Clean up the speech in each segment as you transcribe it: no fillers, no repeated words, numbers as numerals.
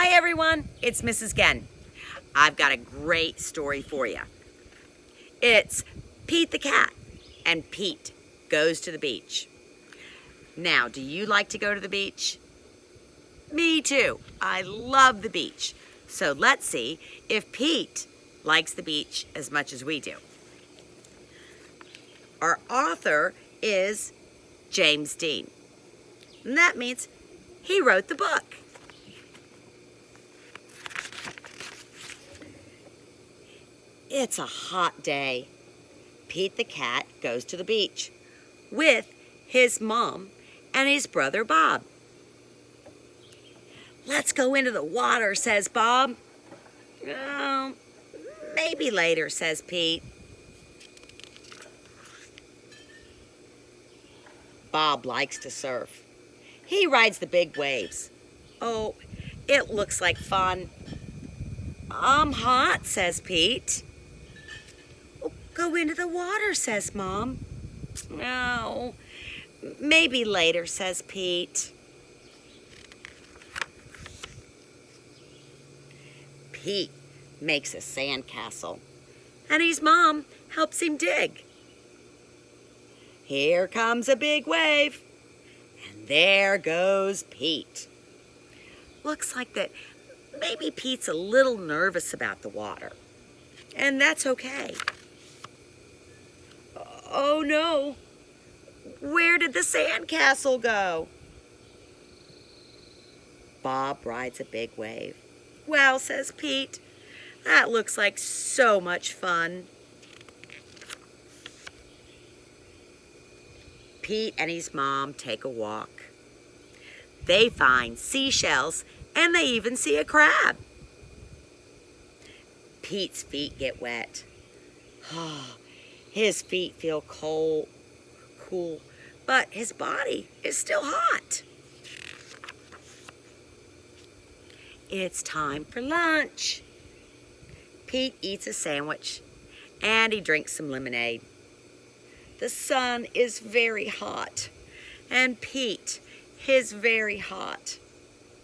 Hi everyone, it's Mrs. Ginn. I've got a great story for you. It's Pete the cat, and Pete goes to the beach. Now, do you like to go to the beach? Me too. I love the beach. So let's see if Pete likes the beach as much as we do. Our author is James Dean. And that means he wrote the book. It's a hot day. Pete the cat goes to the beach with his mom and his brother Bob. "Let's go into the water," says Bob. "Oh, maybe later," says Pete. Bob likes to surf. He rides the big waves. "Oh, it looks like fun." "I'm hot," says Pete. "Go into the water," says Mom. "No, maybe later," says Pete. Pete makes a sandcastle, and his mom helps him dig. Here comes a big wave, and there goes Pete. Looks like that maybe Pete's a little nervous about the water, and that's okay. Oh no, where did the sandcastle go? Bob rides a big wave. "Well," says Pete, "that looks like so much fun." Pete and his mom take a walk. They find seashells and they even see a crab. Pete's feet get wet. His feet feel cool, but his body is still hot. It's time for lunch. Pete eats a sandwich and he drinks some lemonade. The sun is very hot and Pete is very hot,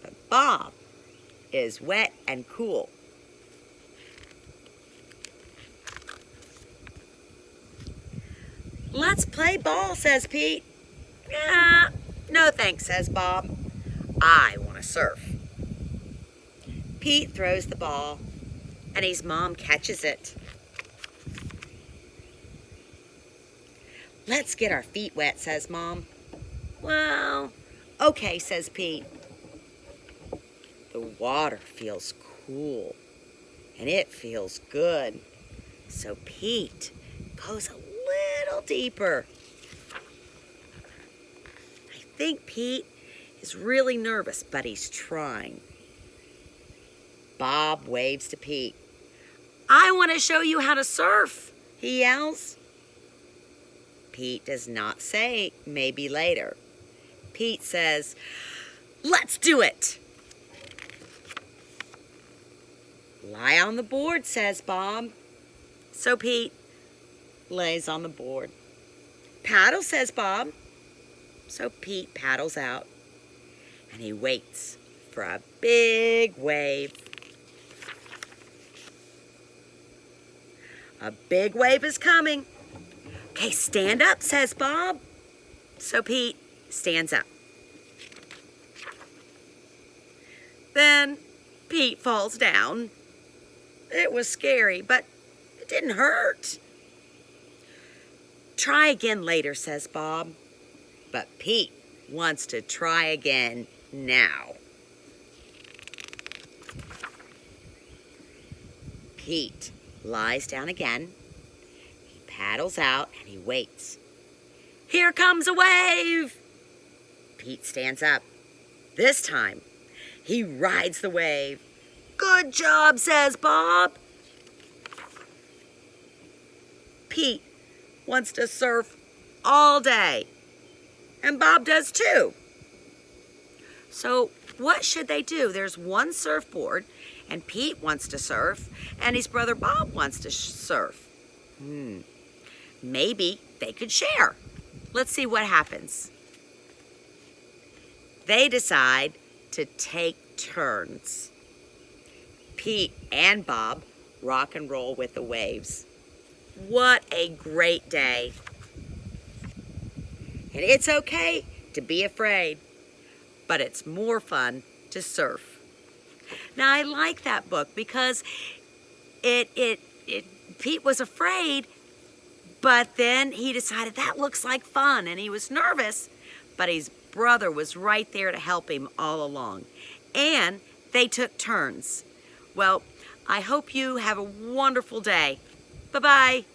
but Bob is wet and cool. "Let's play ball," says Pete. No thanks," says Bob. "I want to surf." Pete throws the ball, and his mom catches it. "Let's get our feet wet," says Mom. "Well, okay," says Pete. The water feels cool, and it feels good. So Pete goes a little deeper. I think Pete is really nervous, but he's trying. Bob waves to Pete. "I want to show you how to surf," he yells. Pete does not say maybe later. Pete says, "Let's do it." "Lie on the board," says Bob. So Pete lays on the board. "Paddle," says Bob. So Pete paddles out, and he waits for a big wave. A big wave is coming. "Okay, stand up," says Bob. So Pete stands up. Then Pete falls down. It was scary, but it didn't hurt. "Try again later," says Bob. But Pete wants to try again now. Pete lies down again. He paddles out and he waits. Here comes a wave. Pete stands up. This time, he rides the wave. "Good job," says Bob. Pete wants to surf all day, and Bob does too. So what should they do? There's one surfboard, and Pete wants to surf, and his brother Bob wants to surf. Maybe they could share. Let's see what happens. They decide to take turns. Pete and Bob rock and roll with the waves. What a great day. And it's okay to be afraid, but it's more fun to surf. Now, I like that book because Pete was afraid, but then he decided that looks like fun, and he was nervous, but his brother was right there to help him all along. And they took turns. Well, I hope you have a wonderful day. Bye-bye.